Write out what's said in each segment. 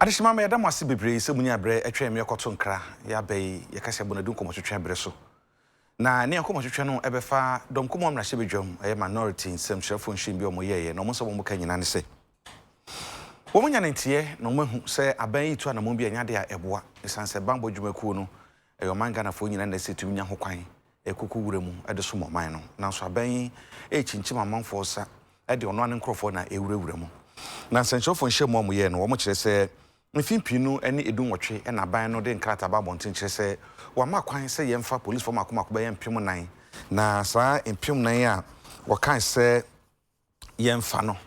Adishima me adam wase bebre se munya bre atwa me koto nkra ya bai ya kase bonadu komotwetwe bre so na ne komotwetwe no ebefa dom komo amra hye bedwam minority nsem hwefo nhwem bi omoyeye na omo mo ka nyina ne se wo munya ntie na omo hu se aban yi tu na mo bi anyade a eboa esanse bambo dwumakuo no manga na fo nyina na se tumi nya ho kwan ekuku wura mu ede so mo man no na so aban yi chinchim amanfo sa ede ono ane nkrofo na ewura mu na nsenchofo nhye mo mo ye no wo mo kire se mfimpinu ene edun wotwe na ban no de nkrata ba bonten kire se wa makwan se yemfa police form akoma ko be yempem nan na saa empem nan a wo kan se yemfa no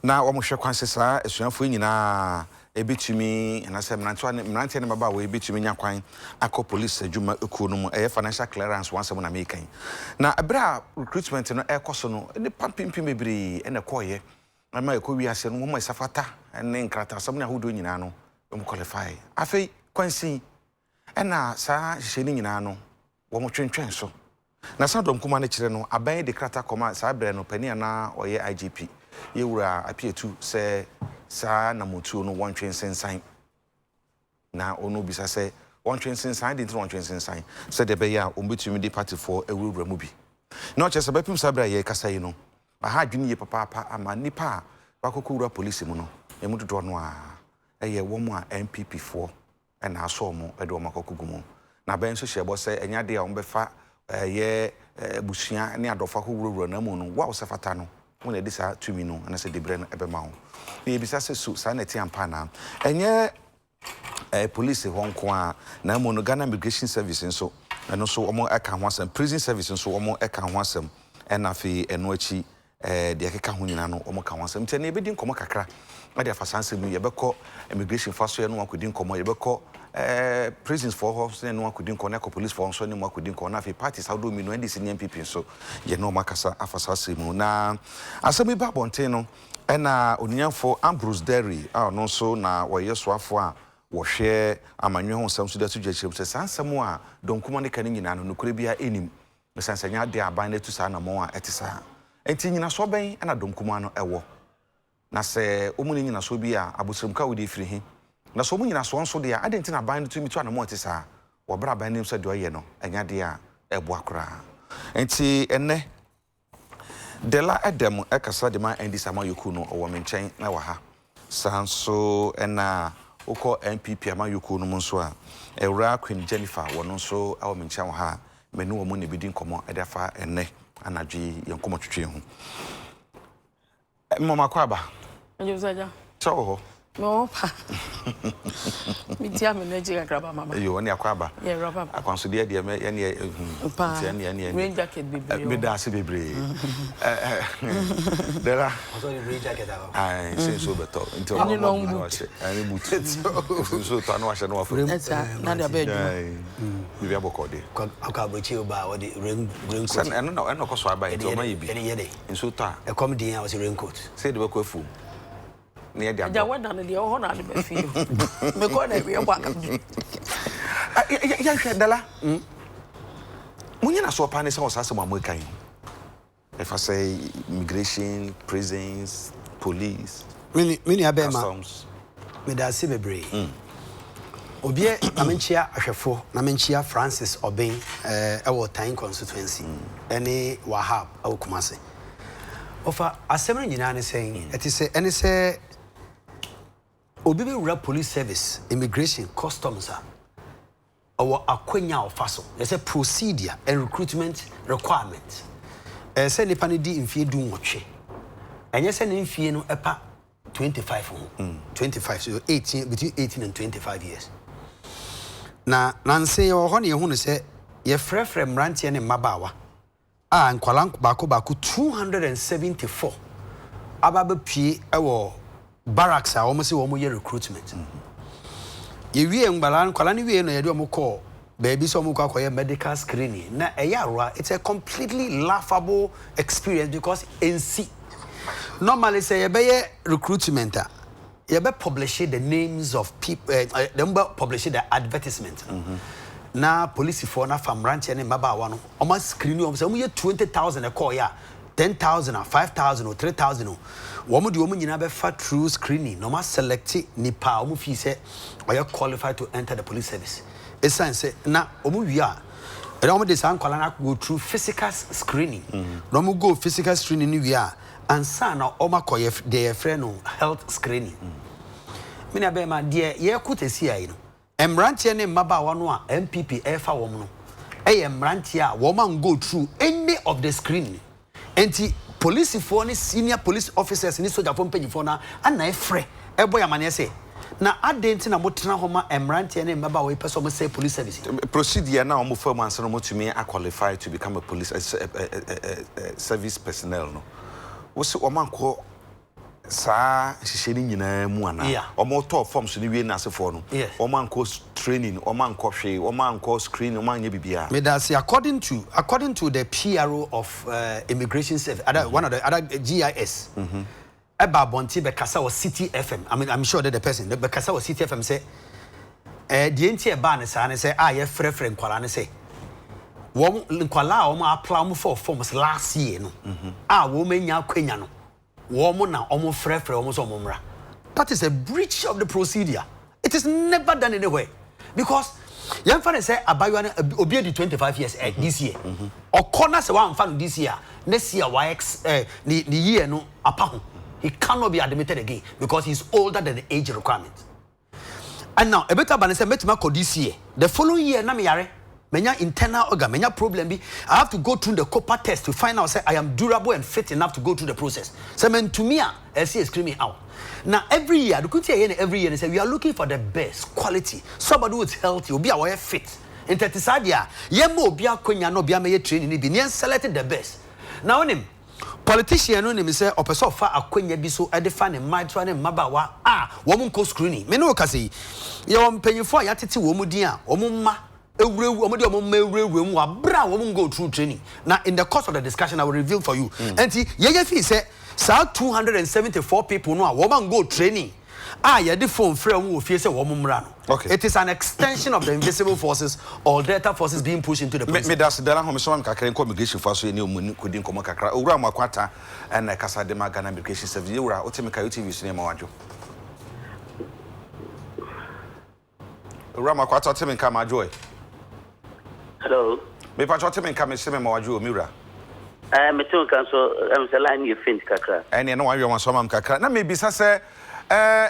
na wo mo hwe kwan se saa esuafo nyina ebetumi na se mnante ne baba wo ebetumi nyakwan akọ police adwuma ekuo no mu financial clearance once na mekan na abra recruitment no ekoso no ne pampim bebre ene koye ama ekọ wi ase no mo isafata ne nkrata asem na hodo nyina no mo qualify afei kwansi ena saa hye ni nyina no wo mo twentwen so na sa dom kuma ne kire no aban de krata koma saa bre no pani na oye IGP yewura apietu se saa na motuo no wontwen sensan na ono bisa se wontwen sensan de wontwen sensan se de be ya ombetumi de party for ewura mu bi na oche se bepim sabra ye kasa yi no aha dwene ye papa ama nipa bakoko wura police mu no emu dodo no a eye wo mu a MPP for na aso mo e de o makokugu mu na ben so hyebo se enya de a ombefa ye busua ne adofa ko wura na mu no wa wo se fata no mo na edisa tumi no na se debre no ebe ma ho e bisa se so sa na ti ampa na enye police honko a na mo no Ghana Immigration Service nso eno so omo eka ho asem prison service nso omo eka ho asem na fi eno achi de ekeka ho nyina no omo ka ho asem ntia na ebedi nkomo kakra na de afasanse mu yebekọ immigration faso no akodi nkomo yebekọ prisons for house no akodi nkomo na police for nso ne mo akodi nkomo na fi parties how do mi no ndc ne MPP nso ye no makasa afasanse mu na asem ba bonten no na oniyanfo Ambrose Derry no so na woyesoafo a wo hwe amanwe ho sam so da tudwa chirem se sansam a donkuma ne kan nyina no nokure bia enim mesansanya de aban na tu sa na mo a etisa enti nyina so ben na donkuma no ewo na se omu nyina so bi a abosremka wo de firi hi na so omu nyina so nso de a adenti na aban no tu mi tu na mo etisa wo bra aban nim se de oye no enya de a ebo akra enti enne Dela Adam ekasa de ma endi sama yoku no owo menchen na wa ha sanso ena ukọ MPP ama yoku no nso a Ewra Queen Jennifer wono nso awo menchen wa ha menu wo mu ne bidi nkomo edafa enne anadwi yenkomo twetwe ho mama kwaba njozaja so no pa mitia meneji akraba mama yo ne akwaba ye roba akwanso de de me ye ne rain jacket bebre me da se bebre dela sorry rain jacket ai se so beto into any long boot any boot so to anu ahye no wa furu na de abeju bi abokode akabochi oba wo de rain coat san eno ko so abai to ma yibi ene yede nso to a e come din a was rain coat say de bako afu ne ya ja wada ne de ho na de be fi me ko na bi ebo aka ya hwe dala munya na so pa ne se o sase mo amokan if I say immigration prisons police mini abema me da se bebre obi amenchia ahwefo na menchia Francis Oben ewo Time constituency ene Wahab awokumase ofa asem nyina ne sen etise ene se obi be wura police service immigration customs our akwenya ofaso they say procedure and recruitment requirement say nipa ne di mfie du nwotwe enye se ne mfie no epa 25 25 so 18 between 18 and 25 years na nanse yo ho ne hu ne se ye frefre mrantie ne mabawa a nkwala bako 274 ababa pie ewo barracks a omo se wo mo ye recruitment ye wie ngbala nkwala ne wie no ye de omo call baby so omo kwakoye medical screening na eyarwa it's a completely laughable experience because NC normally say ye be recruitment ye be publish the names of people them publish the advertisement na police for na fam ranch ne maba wa no omo screening omo say omo ye 20,000 e call ya 10,000 or 5,000 or 3,000 or woman do woman you never fat through screening. No matter select nipa omu fi say or you qualified to enter the police service. It's say na omu we are. And omu de san kwala go through physical screening. No mu go physical screening we are and san na oma koye de friend health screening. Mina be ma de ye kutesi ayi no. Emrantie ne mmaba no a MPP efa wo no. Emrantie a wo man go through any of the screening. Enti police for ni senior police officers ni soldier for mpanyifo na ana efre ebo ya mane say na adenti na motena homa emrantie ne mmaba we person say police service procedure na omo firm answer no to me are qualified to become a police service personnel no wo se omanko sa hihye ni nyina mu ana omo top form so ni wie na asefo no omanko training omanko hwe omanko screen omanye bibia me that say according to the PRO of immigration service one of the other GIS eba bonti be kasa o City FM I'm sure that the person be kasa o City FM say the enti e ba ne sa ne say ye frefre nkwala ne say wo nkwala o ma apply for forms last year no wo manya kwanya no that is a breach of the procedure. It is never done anywhere. Because young fan say abaywa obi di 25 years this year. Or corner say one fan this year. Next year YX the year no apa. He cannot be admitted again because he's older than the age requirement. And now a better ban say metima ko this year. The following year na me yare menya internal organ, menya problem be. I have to go through the COPA test to find out say I am durable and fit enough to go through the process. So men to me, I see screaming out. Now every year, every year, they say we are looking for the best quality. Somebody who is healthy, will be our fit. In Tetisadia, yemo be a quenya no be a me training, be near selected the best. Now him politician no name say or person fa akwenya bi so edefine mitra ne mabawa woman ko screening. Me no ka say ye won panyifo a yatete wo mu din a omumma go through training. Now, in the course of the discussion, I will reveal for you. And he said, 274 people know a woman go training. The phone frame okay. It is an extension of the invisible forces or data forces being pushed into the place. Me that's the home so kakra immigration force any kudin komo kakra. Owura makwata and kasa de Ghana immigration service. Owura otemeka UTV so ma wadwo. Owura makwata otemeka ma joy. Hello. Me pa chote men come se me mawadwo Mira. Me tun kan so say line you faint kakra. Ene no wanwe so mam kakra. Na me bisa se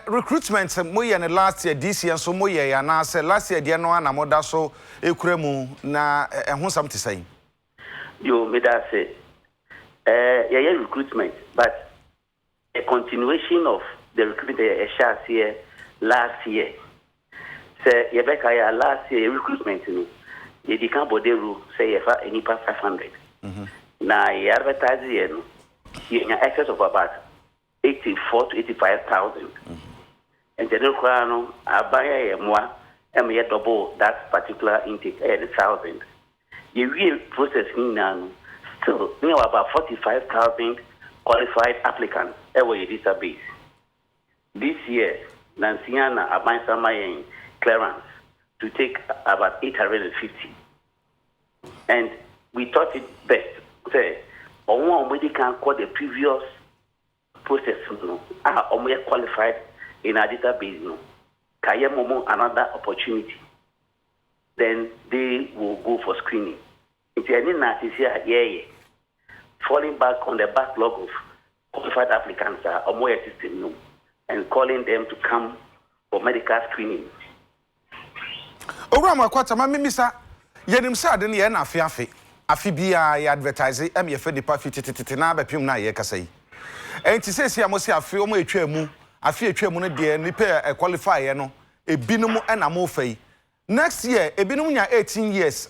recruitment mo ye ne last year this year so mo ye ya na se last year de no na moda so ekura mu na ho sam te sai. Yo me da say yeah recruitment but a continuation of the recruitment here last year. Say ye be kai last year recruitment no. You can't border say if any past 500. Now you advertise here, you in excess of about 84 to 85,000. And the new crown, I buy a more and we double that particular intake 1,000. You real processing now still near about 45,000 qualified applicants ever your database. This year, Nanciana Abang Samayan clearance to take about 850. And we thought it best, say, or we can call the previous process, or we are qualified in our database, another opportunity. Then they will go for screening. If you are not here, falling back on the backlog of qualified applicants, or more system, and calling them to come for medical screening. Owura makwata ma mimisa yenim sa de ne ye na afi bia ya advertise em ye fe depa fitititi na bepim na ye kasa yi enti sesi amosi afi o mo etwa mu afi etwa mu no de nipa qualify ye no ebinom na mo fa yi next year ebinom nya 18 years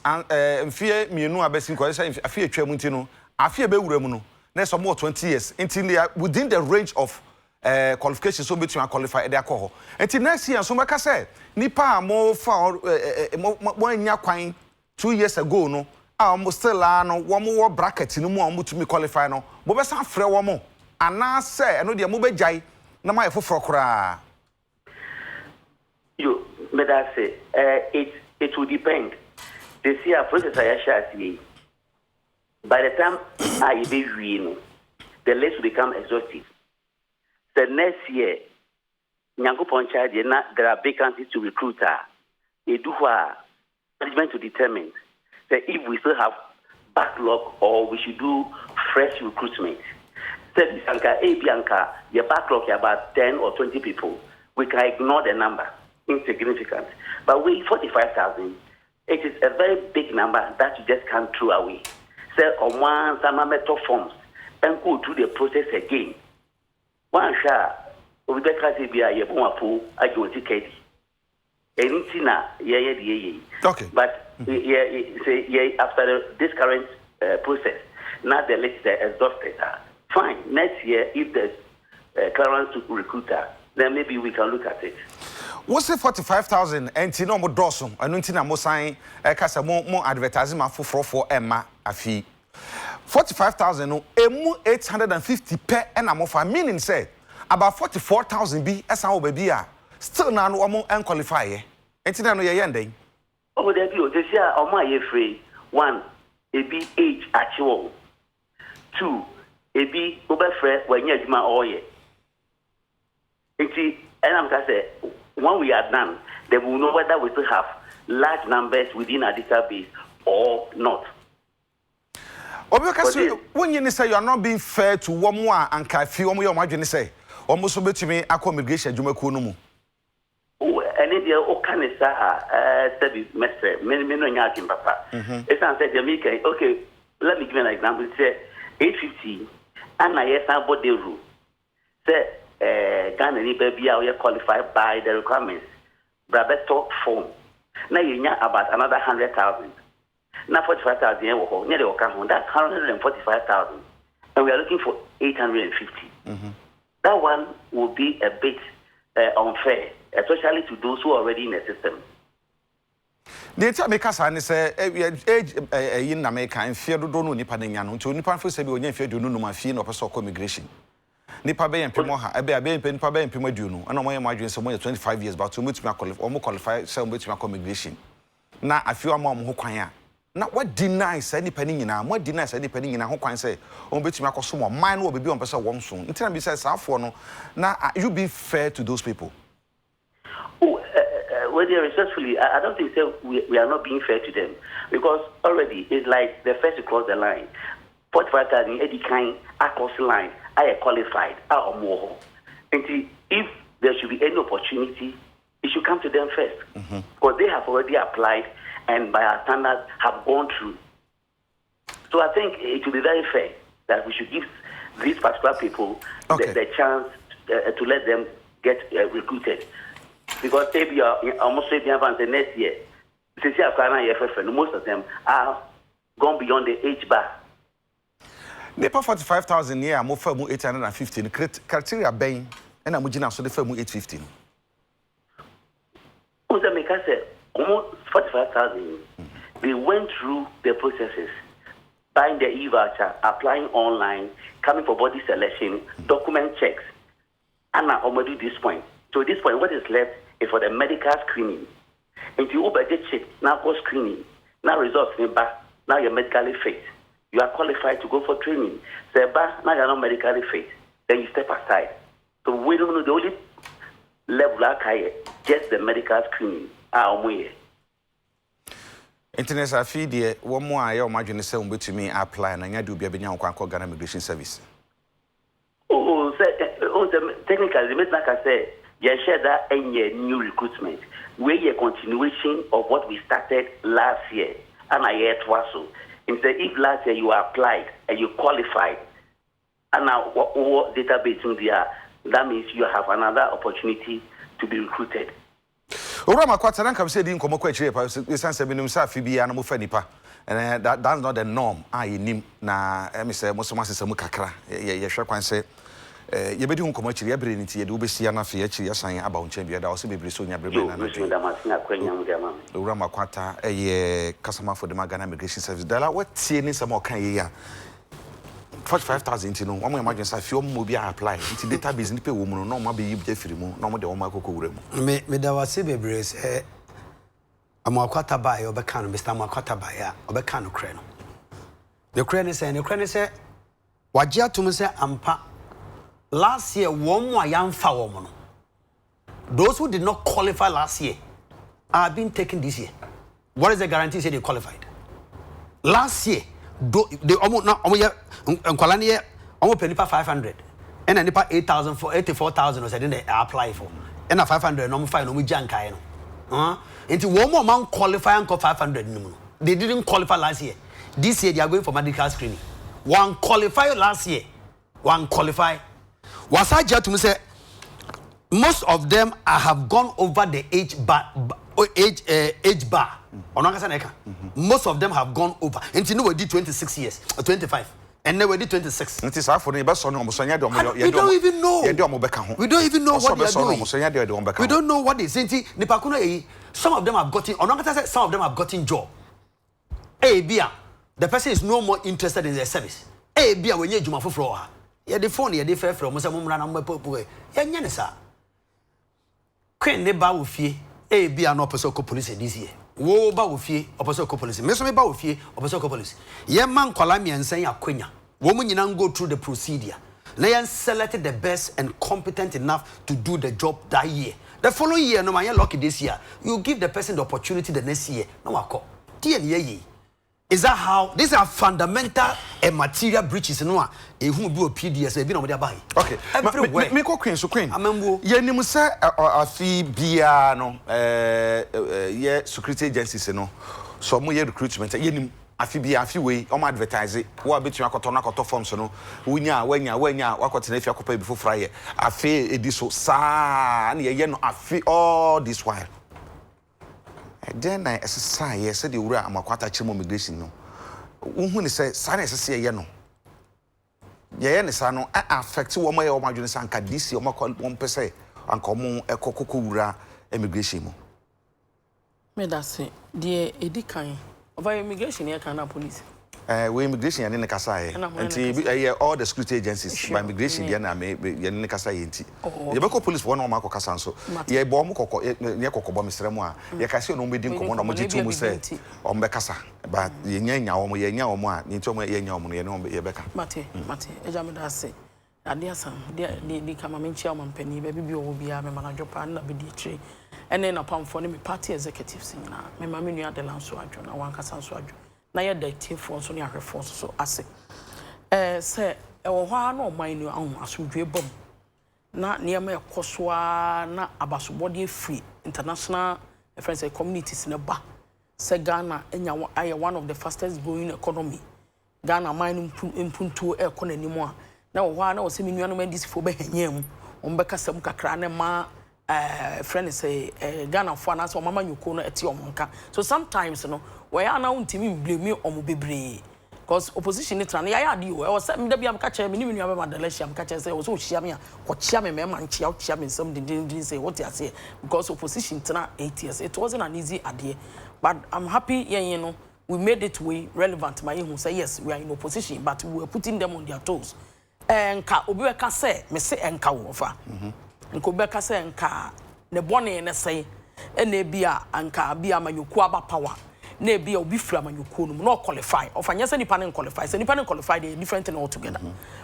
mfie mienu abesi ko afi etwa mu ntino afi ebewura mu no na so mo 20 years enti within the range of qualifications so between qualify they alcohol. And next year so make say nipa mo fa mo anya kwan 2 years ago no mo still no wo mo bracket no mo mo to me qualify no mo be san frɛ wo mo ana say no de mo be jai na ma yefoforo kra you me that say it will depend. They see a process I shall see by the time I be win, the list will become exhaustive. The next year, Nyango Poncha, there are vacancies to recruit. They do management to determine that if we still have backlog or we should do fresh recruitment. Say, Bianca, your backlog is about 10 or 20 people. We can ignore the number, insignificant. But with 45,000, it is a very big number that you just can't throw away. Say, on one, some metal forms and go through the process again. One shot, we better say, be a pool, I don't take it. Okay. But after this current process, now the list is exhausted. Fine. Next year, if there's clearance to recruiter, then maybe we can look at it. What's the 45,000 and Tino Modossum, and Untina Mosai, a Casa more advertising for Emma a fee. 45,000, no, 850 per annum of a meaning say about 44,000 be as our baby are still now no more unqualified. And Tina no yende. Oh, there you this year on my free. One, it be age actual. Two, it be over when you're my oil. And I'm going to say, when we are done, they will know whether we still have large numbers within our database or not. Because when you say you are not being fair to one more and can feel your margin say, almost obey to me, accommodation, you make kunumu. Oh, and if you're okay, study master, many papa. It's answered Jamaica. Okay, let me give you an example. Say 850, and I yes, I bought the rule. Say, Ghana baby are qualified by the requirements. Brabeto form. Now you know about another 100,000. Now 45,000 nearly okay. That's 145,000, and we are looking for 850. That one will be a bit unfair, especially to those who are already in the system. The time make us say age in America and fear don't know nipa nyano to nipa for say be onye fear do no ma fee no person immigration. Nipa be empemo ha e be nipa be empemo aduonu ana mo ye madwen say mo 25 years but to me qualify say mo betumi immigration. Na afio ama mo ho kwan a na what deny say nipa ni nyina mo deny say nipa ni nyina ho kwan say o betumi akoso mo man no obebi on person won so ntina bi say saafo no na you be fair to those people. Well, respectfully, I don't think so. We are not being fair to them because already it's like the first to cross the line. 45,000 any kind across the line. I am qualified. I am more. And if there should be any opportunity, it should come to them first because they have already applied and by our standards have gone through. So I think it will be very fair that we should give these particular people the chance to let them get recruited. Because maybe almost the next year, most of them are gone beyond the age bar. Nepa 45,000 year, I'm for 815. Criteria bang, and I'm going to the firm 815. Almost 45,000. They went through the processes, buying the e-voucher, applying online, coming for body selection, document checks, and now already this point. So at this point, what is left is for the medical screening. And you budget check, now go screening, now results in back, now you're medically fit. You are qualified to go for training. So now you're not medically fit. Then you step aside. So we don't know the only level just the medical screening. Internet feed one more I imagine say to me apply and I do be a Ghana Immigration Service. Technically, like I said, you share that any new recruitment. We're a continuation of what we started last year. And I heard so. Instead, if last year you applied and you qualified, and now what database in there, that means you have another opportunity to be recruited. Urama kwata nan kam say di nkomo kwa chire pa sense binum sa fibi ya na mo fanipa and that's not the norm nim na me say mo so masesam kakra ye hwe kwan say ye bedi nkomo chire ya bere ni ti ye de obesia na fe ya chire ya san aba onchen bia da o se bebre so nya bere na na Urama kwata ye customer for the Ghana Immigration Service dala wetie ni some kan ye ya 45,000 no one imagine say fi omo bi apply into database ni pe wo mu no ma be yi bia firi mu no mo de wo ma kokko wura mu me da wase bebre se amakwata ba ye obeka no Mr. Amakwata ba ya obeka no kre no The credit say, Wajia to me say ampa. Last year, one more young woman. Those who did not qualify last year are being taken this year. What is the guarantee say they qualified? Last year, they almost now almost pay 500, and then they pay 8,000 for 84,000 or so. Then they apply for, and a 500 no fine no jankai no. Until one more man qualify and 500 no. They didn't qualify last year. This year they are going for medical screening. One qualified last year. One qualify. Was I just to say most of them have gone over the age bar. Most of them have gone over. Until now we did 26 years or 25. And now we did 26. We don't even know. We don't even know what they are doing. We don't know what they say. Some of them have gotten. Some of them have gotten job. The person is no more interested in their service. When you juma for floor, yeah, the phone, yeah, the fair from some number popo. Yeah, Yanisa. Queen ne ba wofie, no person police this year. Wo ba wofie, person police. Me so me ba wofie, person police. Ye man kwala mi ensan ya kwenya. Wo mu nyina go through the procedure. Na yan selected the best and competent enough to do the job that year. The following year, no man lucky this year. You give the person the opportunity the next year. No wako. Is that how these are fundamental and material breaches? No, who do a PDS? They be on their buy. Okay, everywhere. Me queen, so queen. Amembo. Ye ni mu say afi bia no ye security agencies no. So mo ye recruitment ye ni afi bia afi we o advertise wo abetu akoto forms no. Wunya wakotena afi akopa before fry afi ediso sa na ye no afi all this while. Then I say yes, said the ura amakwata chimo migration no. Unhu ni say sana say ye no. Ye ne sa no affect wo ma ye o madwene sanka this o ma won pese anka mo ekokoko ura immigration mo. Me da say the edikan over immigration here can police. We immigration yan ne kasa ye. Nti all the security agencies by immigration there na me yan ne kasa ye nti. Ye be ko police for no ma ko kasa nso. Ye bo mo kokko ye kokko misrem a ye kasa no mbedi nkomo na mo jitu mu say o mbe kasa but ye nya wo mo ye nya wo mo a nti o mo ye nya wo mo ye no ye beka. Mate eja me da say ade asam de kama me nchia o mampani be bi o bia me manager pa na be di tre ene na pamfo ne me party executives nyina me ma me nua de lanso adwo na wan kasa nso adwo na ye da tiefo so ne ahwefo so ase se wo hwa na o man ni ahun asodwe bom na niam ekosoa na abasobode free international friends communities ne ba se Ghana enya one of the fastest growing economy Ghana man impuntu economy a na wo hwa na o se me nuano mandisi fo be hanyam o mbeka sam kakra ne ma friend say Ghana for na so mama nyuko no eti omonka so sometimes no we are now ntimi blame omo bebre because opposition ni tran ya ade o say me da bia mka che me ni nua be madalashia mka che say o so hia me a ko chia me me man chia o chia me some din say what you say because opposition tran 8 years it wasn't an easy ade but I'm happy yen no we made it way relevant my who say yes we are in opposition but we were putting them on their toes enka obi we ka say me say enka wo fa nko be ka say enka ne bone ne say ene bia anka bia manyoku aba power na bia obi fira manyoku no no qualify of anya say nipa ne qualify say nipa ne qualify they different thing altogether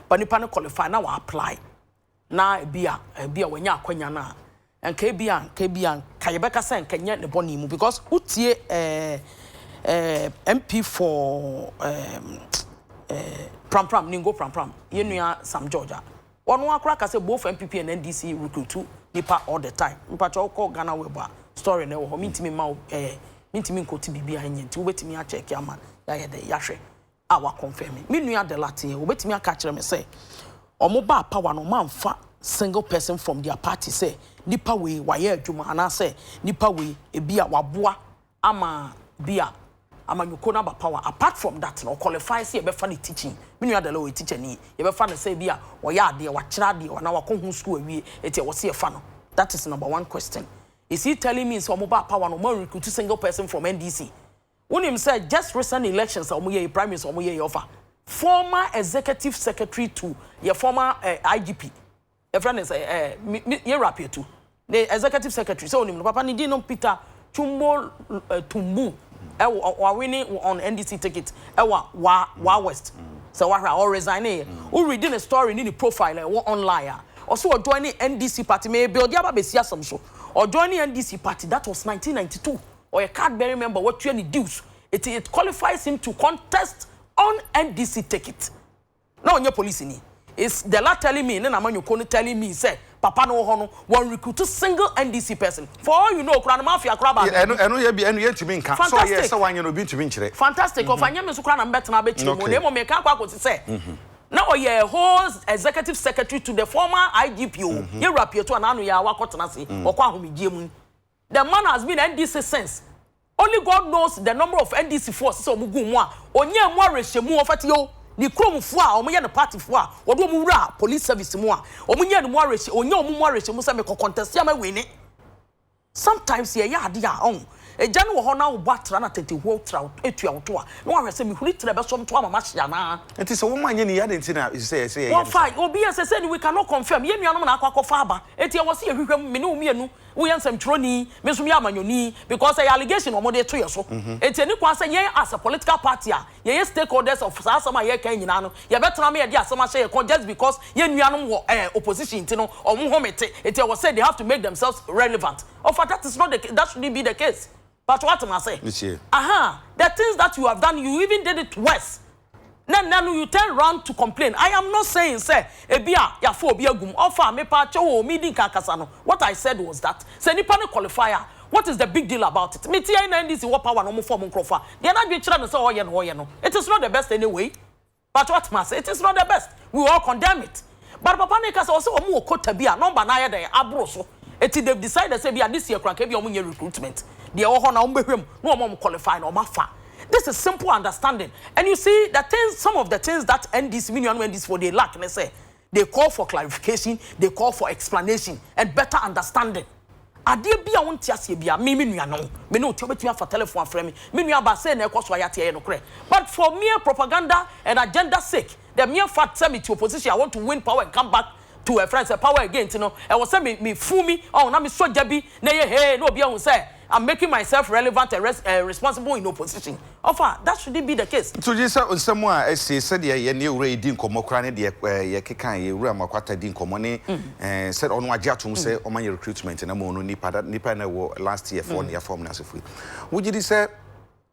but nipa ne qualify na wa apply na bia wanya akwanya na enka bia ka ye be ka say enka nya ne bone mu because utie MP for pram ningo pram yenua Sam Georgia one akra ka say both MPP and NDC recruit nipa all the time nipa cho call Ghana weba story na wo mintimi ma mintimi nkoti bibia anya nti wobetimi a check ya man ya ye de ya hwe a wa confirm me nua de latin wobetimi aka kire me say omo ba power no manfa single person from their party say nipa we waye adwuma ana say nipa we ebia waboa ama bia amanyuko na ba power apart from that no qualify say be fa the teaching me nua de law teacher ni ye be fa na say bia wo ya ade wa kira ade na wa ko hu school awie eti wo se fa no that is number one question. Is he telling me so mobile power no more recruit single person from NDC? When him said just recent elections or prime minister or offer former executive secretary to your former IGP. Your friend is you're rapid too. The executive secretary so him papa ni no Peter Tumbo Tumbu or winning on NDC ticket wa West. So what or resign who reading a story in the profile online. Also joining NDC party may build the Ababesia some so or joining NDC party that was 1992 or a card bearing member what you any dues. It qualifies him to contest on NDC ticket. Now on your police in is the law telling me, and I'm you telling me, say, Papa no hono, one recruit a single NDC person. For all you know, Crown Mafia Crab. I know you be any to me. So yes, so you know be to me. Fantastic. Of any so Crown and better na bet you. Nemo make what to say. Now ye holds executive secretary to the former IGPO. You rap to an anu ya wakotanasi or kwa humi. The man has been NDC since. Only God knows the number of NDC forces so mugu mwa. Onye mwa reshemu ofati ni krom fo a omo ye no party fo a wodo mu wura police service mu a omo nye no mu areche onye omo mu areche mu se me contest ya ma wini sometimes ye ya ade a on eja no ho na wo batra na tete ho tra etua wo to a no wa hwese me huri tre be so mto ama hia na enti se wo manye ni ya de ntina say one fight obi say we cannot confirm ye nuanom na akwakofa aba enti ye wo se ye hwehwem me ne omienu wo ye nsam troni me so me amanyoni because allegation omo de to ye so enti eni kwa say ye as a political party a ye stakeholders of asama ye kan nyina no ye betra me ye de asama hye ye just because ye nuanom wo opposition enti no omo homete enti ye say they have to make themselves relevant of that is not that shouldn't be the case. But what am I saying? The things that you have done, you even did it worse. Then you turn around to complain. I am not saying, say, ebia ya fo obi agum offer me pa cho mi din kakasa no. What I said was that say nipa no qualifier. What is the big deal about it? Me tia na NDC what power no mo form nkrofa. They na be kira no say oye no. It is not the best anyway. But what am I saying? It is not the best. We all condemn it. But papa ne kasa also omo okota bia number na ya dey abro so. They've decided say bia this year kran ke bia omo nye recruitment. They are all no qualify no mafa. This is simple understanding. And you see the things, some of the things that NDC when this for they lack, and they say they call for clarification, they call for explanation and better understanding. Ade bia won tiase bia me nua no me no tobetua for telephone frame me nua ba say na ekoso ayate no kre. But for mere propaganda and agenda sake, the mere fact say me to opposition I want to win power and come back to a friend say power again, you know. I was say me fool me oh na me so jabi na ye hey no bia won say I'm making myself relevant and responsible in opposition. Offer that shouldn't be the case. So just on someone I say said ye ne ure din komo kra ne de ye kekan ye ure makwata din komo ne said on wagia to say o man recruitment na mo no nipa na wo last year for year form na so fu. Wo gidi say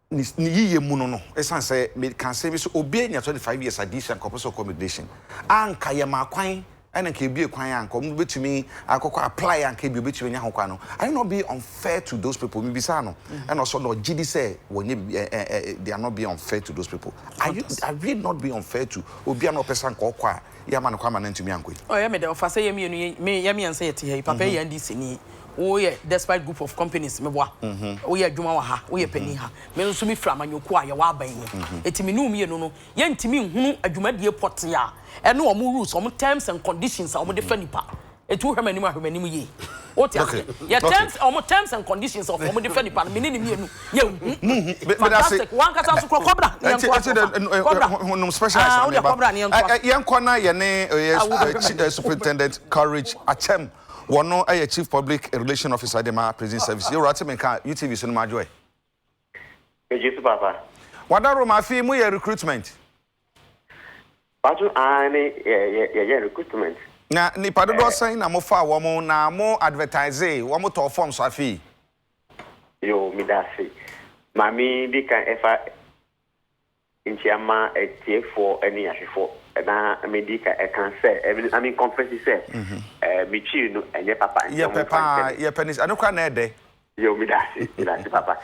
ni yiye mu no esan say me can say me so obi nya 25 years addition corporate accommodation anka ye makwan and can be a client come to me, I could apply and can be between Yahuano. I not be unfair to those people, maybe Sano. And also no GD say when they are not being unfair to those people. I really not be unfair to Obiano person called Qua, Yaman Quaman to me uncle. Oh, yeah, me the offer say me and say it here, Papa and this in oh yeah, despite group of companies me wa. Oh yeah, Juma ha, oh yeah penny ha. Me so me from and you kwa ya wa ban. Etimi no me no. Ye ntimi hunu adwuma die pot ya. And no more rules, some terms and conditions are defend nipa. It will have many ye. What your terms and conditions of former defend nipa, meaning you. Fantastic. One cat to cobra. No specialized. Young corner, your name, Superintendent Courage Achem. One no a chief public relation officer at the prison service. You're right, UTV Cinema Joy. Papa. What are my fee? We recruitment. Recruitment. Na ni padodo san na mo fa wo mo na mo advertise wo mo to form so afi. Yo mi da se. Mami bi kan efa inchiama etf4 eni ahwefo na me di ka e kan say I mean confess say me chi no enye papa. Ye papa ye penis anokwa na ede. Yo mi da se papa.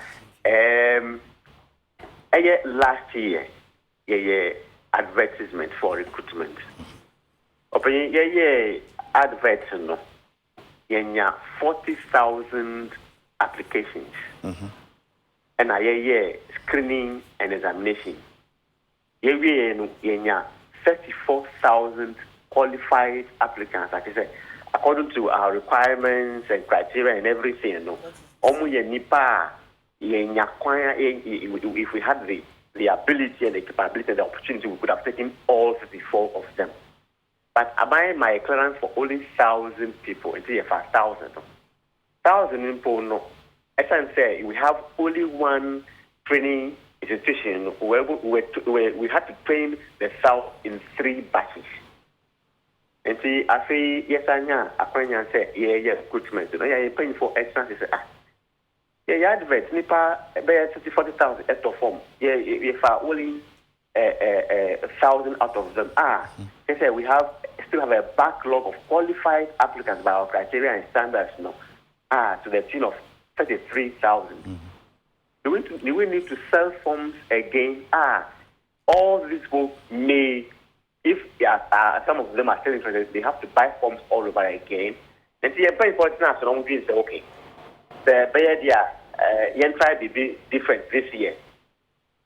Last year ye advertisement for recruitment. Open adverts no. Yenya 40,000 applications. And screening and examination. Yenya 34,000 qualified applicants. Like I said, according to our requirements and criteria and everything, no. Omu nipa yenya kwanya if we had the ability and the capability and the opportunity, we could have taken all 34 of them. But I buy my clearance for only 1,000 people until you have 1,000. 1,000 people, no. As I say, we have only one training institution, we had to train the South in 3 batches. And see, I say, yes, I know, I say, yeah, recruitment. Yeah, paying for extras. Yeah, advert, nipa, 40,000 extra form. Yeah, if I only 1,000 out of them they say we still have a backlog of qualified applicants by our criteria and standards to the tune of 33,000. Do we need to sell forms again? All these folks may, if some of them are still interested, they have to buy forms all over again. And see, very important now, so say, okay, the Bayer try to be different this year.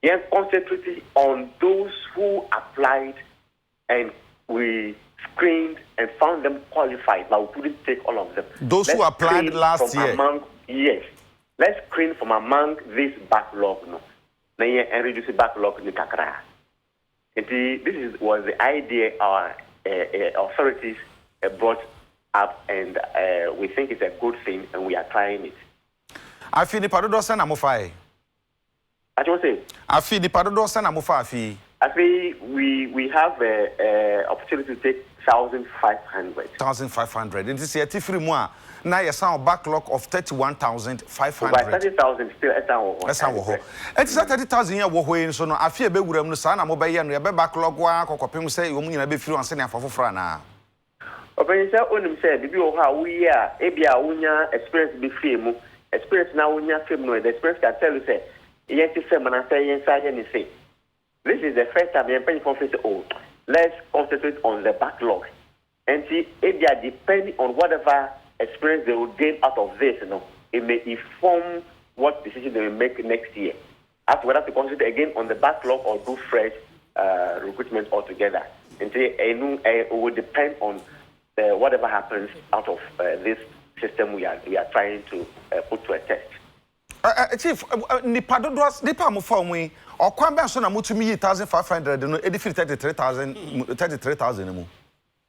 Yes, concentrating on those who applied and we screened and found them qualified, but we couldn't take all of them. Those who applied last year? Yes. Let's screen from among this backlog, and reduce the backlog in Kakra. This was the idea our authorities brought up, and we think it's a good thing, and we are trying it. I feel the Padodosan Amofai. I don't say. I feel the Padodosan Amofafi. I think we have an opportunity to take 1,500. 1,500. It is a free more. Now you sound backlog of 31,500. By 30,000 still It's 30,000 year wo so no afia be wuram no sa na mo be ye no ye be backlog wa kokopem say wo nyina be firi anse ne afafo fra na. Open say onim say bibi o ha wo ye a e bia wonya experience be free mu experience na wonya fam no the experience can tell you say yen ti say man say yen say yen say this is the first time yen pen for say oh let's concentrate on the backlog and see if they are depending on whatever experience they will gain out of this, it may inform what decision they will make next year. As to whether to concentrate again on the backlog or do fresh recruitment altogether. And it will depend on whatever happens out of this system we are trying to put to a test. Chief, nipa dodos nipa mo fa mu o kwan ben so na mutumi 1,500 no edifiri 33,000 mu.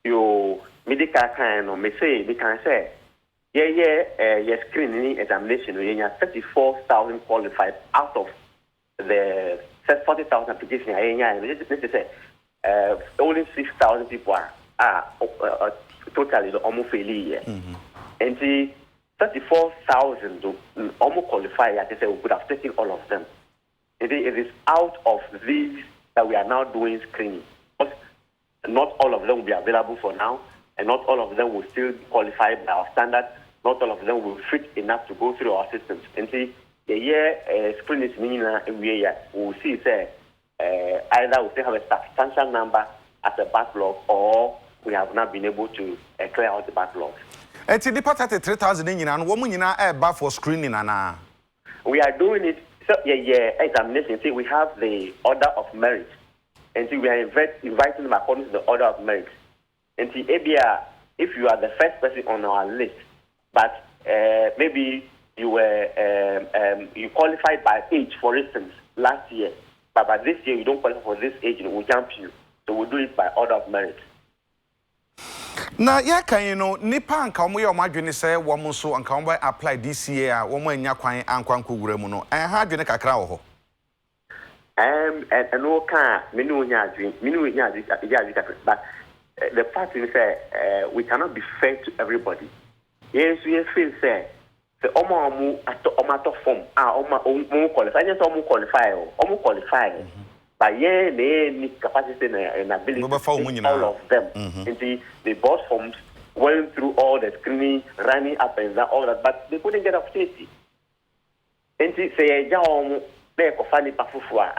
Yo medical kind no me say we can say yeah screening examination we have 34,000 qualified out of the 40,000 applications this is only 6,000 people are totally almost fairly and the 34,000 almost qualified. I say we could have taken all of them. It is out of these that we are now doing screening. But not all of them will be available for now, and not all of them will still qualify by our standards. Not all of them will fit enough to go through our systems. And see, the year screening is meaning we will see say either we still have a substantial number as a backlog, or we have not been able to clear out the backlog. And the part 33,000 and woman in our for screening and we are doing it. So examination. See, we have the order of merit, and see, we are inviting them according to the order of merit. And see, ABR, if you are the first person on our list, but maybe you were you qualified by age, for instance, last year, but by this year you don't qualify for this age, we'll jump you. So we'll do it by order of merit. Na ya kan nipa anka omo ye omadwene se wo mo so anka omo apply this year a wo mo anya kwan ankwan kogura mu no ha adwene kakra wo ho and no can me no nya adwene but the fact is we cannot be fair to everybody. Yes, we feel say omo ato form omo qualify yes omo qualify but yeah, they need capacity and ability all of them. And the boss forms went through all the screening, running up and down, all that, but they couldn't get opportunity. And say, are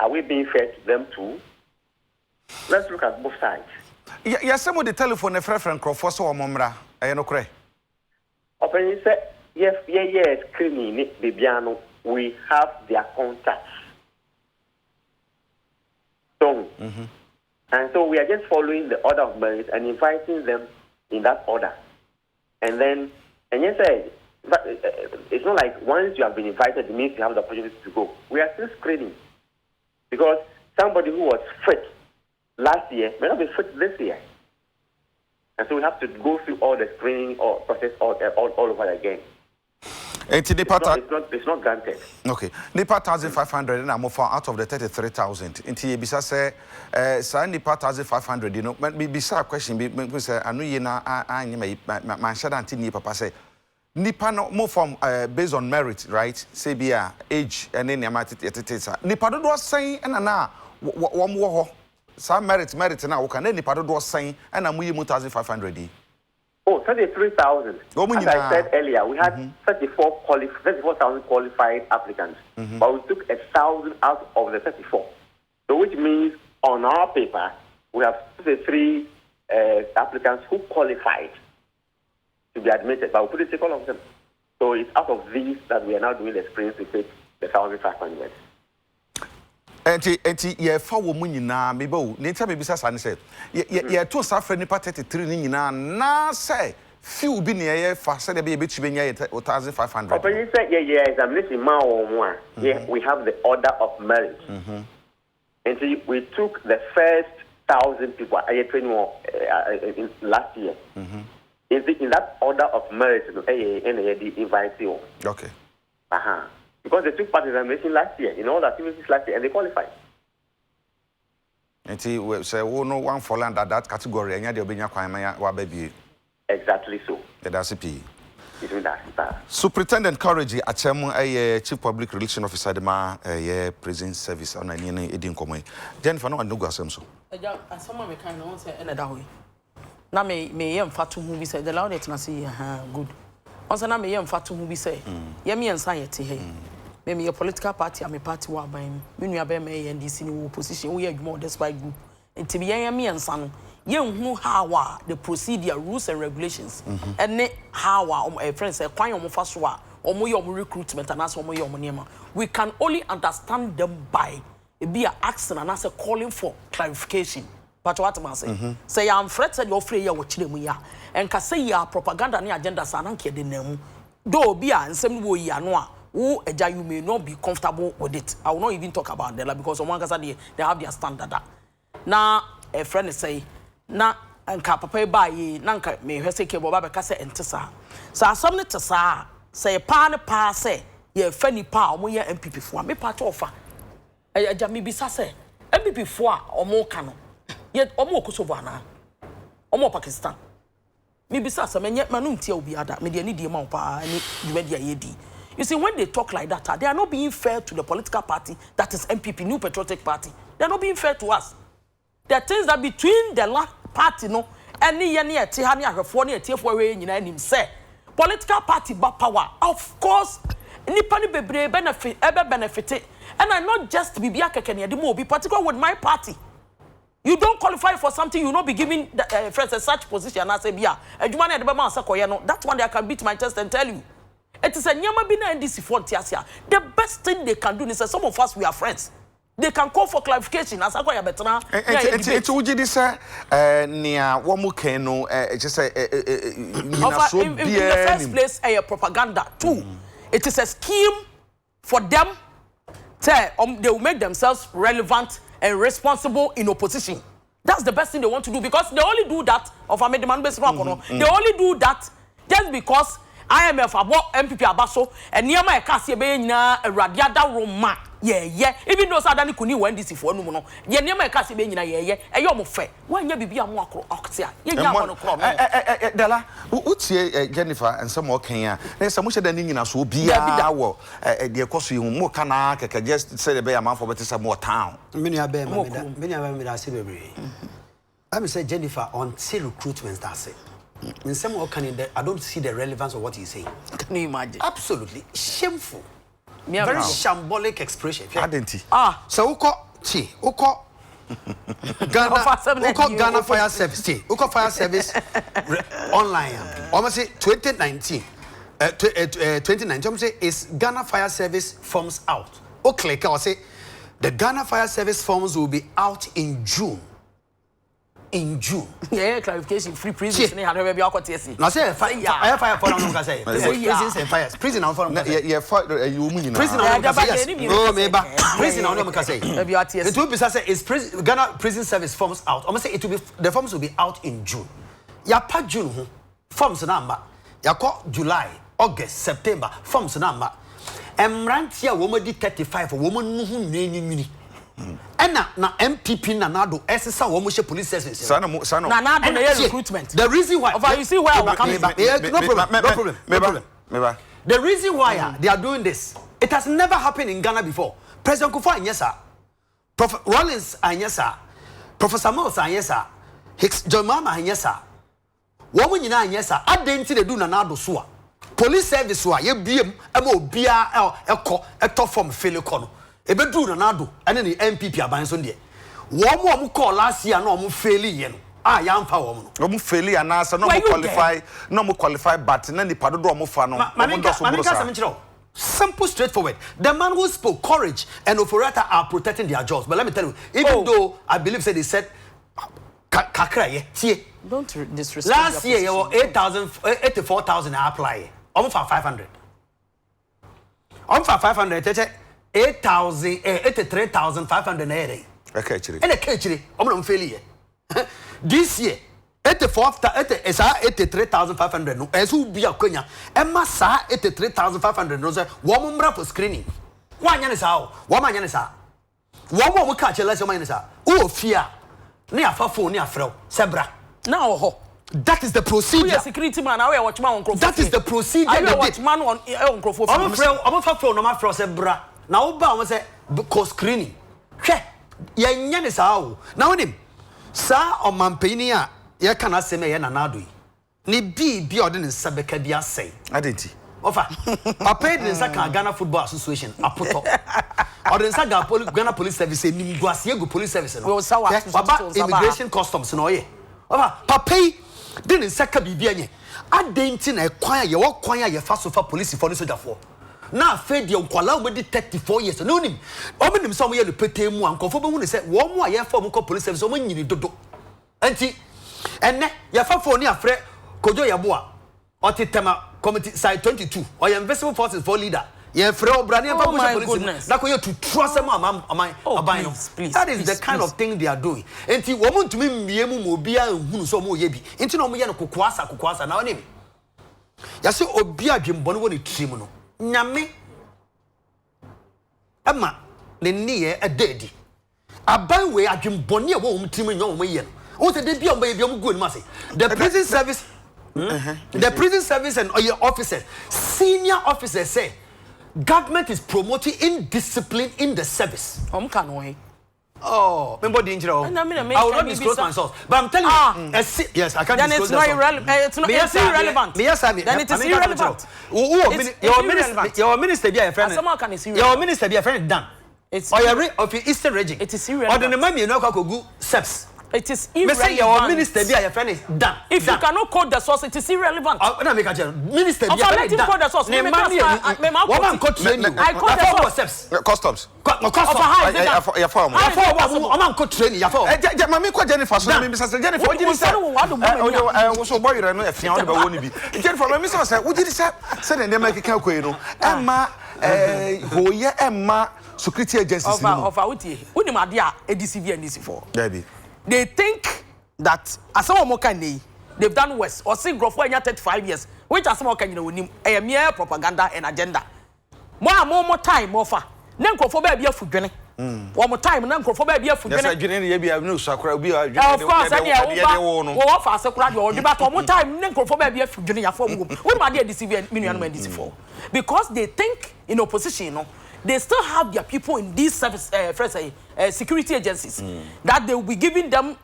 we being fair to them too? Let's look at both sides. Yes, some of the telephone a friend for so momra. I know correct. Open say, yes, screening the piano, we have their contacts. And so we are just following the order of merit and inviting them in that order. And then, and you say, it's not like once you have been invited, it means you have the opportunity to go. We are still screening. Because somebody who was fit last year may not be fit this year. And so we have to go through all the screening or process all over again. It's not granted. Okay. Nipa 1,500 and I'm out of the 33,000. Inti bisa say sa nipa 1,500 you know bisa question be say anu ye na anya ma shada anti ni papa say nipa no more from based on merit, right? Say bia age and then yamati sa. Nipa do say na wo mo ho. Sa merit na wo kan nipa do say and amu ye 1,500. Oh, 33,000. As I said earlier, we had 34,000 qualified applicants, but we took 1,000 out of the 34. So, which means on our paper, we have 33 applicants who qualified to be admitted, but we couldn't take all of them. So, it's out of these that we are now doing the screens to take the 1,500. Enti ye fa wo mu nyina me ba wo ne nta me bisa sa ne se ye to sa fra nipa 33 ni nyina na say few bi ne ye fa se de be betumi nya 1,500. But you say yeah examination ma o mu we have the order of merit. And so we took the first 1,000 people in last year. In that order of merit invite you. Okay. Because they took part in examination last year, in all the activities last year, and they qualified. And we say, oh, no one fall under that category, and you're being a baby. Exactly so. That's a P. That. Superintendent Courage, a Chief Public Relations Officer, the prison service on any Edin Comey. Jennifer, no one knows some so. Someone may kind of say, and that way. Now, may fatu who we say, the loud it, and I say, good. Also, now me fatu who we say, yemi anxiety hey. Me a political party, I'm a party wa by me. Me nu abe me NDC ni opposition. We are more despite group. Until yemi and son, who how the procedure, rules and regulations. And ne how a friend say, "Kwany omo faswa, omo your recruitment and as omo your money." We can only understand them by be a action and as a calling for clarification. But what am I saying? Say I'm threatened your free ya watching ya. And can say ya propaganda ni agenda sananke de nemu. Do be a and some way ya no. Who you may not be comfortable with it. I will not even talk about that because someone can say they have their standard. Now a friend say, na anka papa ba ye nanka me hwese ke bo ba be ka say entesa. So asomne tesa say pa ne pa say ye fa nipa omo ye MPP fo me pa to fa. Eja me bisa say MPP fo a omo ka no. Ye omo Kosovo ana. Omo Pakistan. Me bisa say menye manum tie obi ada me de ani die ma pa ani dwuma dia ye di. You see, when they talk like that, they are not being fair to the political party that is MPP, New Patriotic Party. They are not being fair to us. There are things that between the party, no, any political party but power. Of course, anybody benefit, and I not just be particular with my party. You don't qualify for something, you will not be given such position. And I say, that's one day I can beat my chest and tell you. It is a nyama bina NDC for Tiasia. The best thing they can do is that some of us we are friends. They can call for clarification as I go better. It's uji this near Wamukeno just in the first place a propaganda. Two, it is a scheme for them they will make themselves relevant and responsible in opposition. That's the best thing they want to do because they only do that of a demand based rock. They only do that just because IMF about MPP abaso and near my cassia be na radiada roma even though sadani kuni NDC for no no ye near my cassia be na e yom fe wan ya bibia mo akro oktia ye nya mo no kro dala utie Jennifer and some more Kenya na some sheda ni nyina so bia wo de ekoso yi mo kana keke just say the be am for better more town many abe me da se bebre I say Jennifer on say recruitment that's it. In some I don't see the relevance of what he's saying. Can you imagine? Absolutely shameful. Very shambolic expression. So Uko Ghana Fire Service. Uko Fire Service online. Almost say 2019. 2019. I'm say is Ghana Fire Service forms out. Okay, I say the Ghana Fire Service forms will be out in June. In June. Yeah, clarification. Free prisons. Now say fire for them. Say prisons and fires. Prison now for them. Yeah, fire. You mean prison now? No, maybe prison now. No, say. It will be say is Ghana prison service forms out. I'm say it will be the forms will be out in June. Ya pa June forms number. Ya call July August, September, forms number. Emrantia woman di 35 woman nuhu and na MPP Nanado SSA woman police service. Sano. Nanado na recruitment. The reason why you see where I'm coming from. No problem. The reason why they are doing this, it has never happened in Ghana before. President Kufuor anyesa, Prof Rollins anyesa, Professor Mills anyesa, Hicks John Mama anyesa. Woman nyina anyesa, adenti de do Nanado so. Police service wa ye biem ema obia ekọ form fail kono. Ebe do Nanado ene ni MPP aban so de. Wo mo call last year na mo fail ye no. Ah ya mfa wo no. Wo mo fail anasa no mo qualify, no mo qualify but na nipa do mo fa no. Simple, straightforward. The man who spoke, courage and Oforata are protecting their jobs. But let me tell you, even though I believe they said don't disrespect. Last year you were 84,000 apply. Almost for 500. Almost for 500. 83,500 naira. Okay, chiri. And a catchery. I'm failure. This year, 83,500. No, as who be a Kenya. Emma sa 83,500. No, sir. Woman for screening. One yan is how. Woman yan is how. One more catch a lesson man is how. Oh, fear. Near phone, near fro. Sebra. Now, that is the procedure. Security man, I watch man on. That is the procedure. I watch man on Crawford. I'm a phone, no matter Sebra. Now, Obama say, because screening. Yan is how. Now, him. Sir, or Mampania. You cannot say me na nadu. Ni bi ordinance sabeka dia say. Adenti. Ofa. Papa de nsa Ghana Football Association apoto. Ordinance Ghana Police Service ni guasie go police service no. Baba immigration customs no ye. Ofa papa de nsa ka bibia nye. Adenti na kwan ye wo kwan ye fa so fa police for no sojafo. Na afa de nkwala o di 34 years no nim. O menim so mo ye le pete mu ankofo be hu ne se wo mo aye fa mo ko police service o mo nyini dodo. Enti enne ya fa phone ya frɛ Kojo Yaboa otitema committee side 22 or your invisible forces for leader ya frɛ obrane fa police na ko ye to trust am aban. That is the kind of thing they are doing. Enti wo mo ntumi mmiemu mo bia ehunu so mo ye bi enti na mo ye no kokoasa na onim ya se obi adwembɔne wo ne trim no nyame ama ne niye ededi aban we adwembɔne a wo mo trim nyo mo ye no. The prison service, the prison service and your officers, senior officers say, government is promoting indiscipline in the service. Oh, remember the injury. I will not disclose my source, but I'm telling you, yes, I can't disclose that. It's irrelevant. Then it is irrelevant. Your minister be a friend. Your minister be a friend done. It's or your of your Eastern region. It is irrelevant. Or the money you know go SEPs. It is irrelevant. Your minister be your friend is done. If you cannot quote the source, it is irrelevant. When I make a minister be let him quote the source. I quote the source. Customs. Security agencies. They think that as someone can they've done worse or sing growth for 35 years, which as someone can a mere propaganda and agenda. More time, more far. Then go for baby food journey. One more time, then go for baby food journey. Of course, and yeah, fast a crowd or but one more time, then go for baby food journey. What my dear deceive million for? Because they think in opposition, they still have their people in these service security agencies that they will be giving them,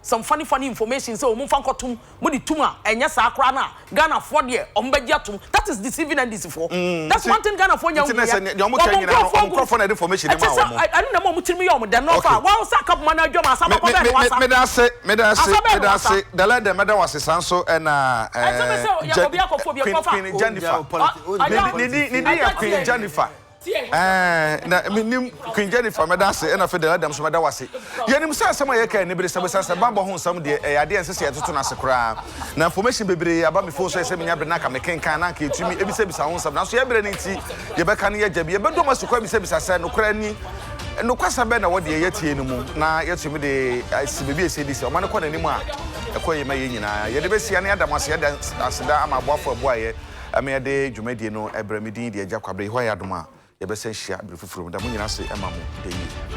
some funny information. So Mufankotum, Mudi Tuma, and yes, Akrana, Ghana for the Ombejatum. That is deceiving and deceitful. That's one thing Ghana for young information. I don't know what to me on the Nova. Wow, sack up manager, the letter madam was a sanso and Queen Jennifer. Queen Jennifer Madase and a federal Adam Madawasi. Yanim says some way can be some bamboo home some day, idea and say to us a crowd. Now, information baby about before so semi Abernaka, McCain Kanaki to me, every service I own some. Now, so you're ready to Yabakania Jabi, but don't must to come service I said, no cranny. No question better what the yet anymore. Now, yet to me, the ICB say this, or Manacon anymore. A quay may, you know, you're the best any other must have as I'm a waffle boy. ame de dwumadie no ebremedin de agya kwabre ho ya dom a yɛbɛsɛ hyia brefufuro da mo nyina se ema mo de yi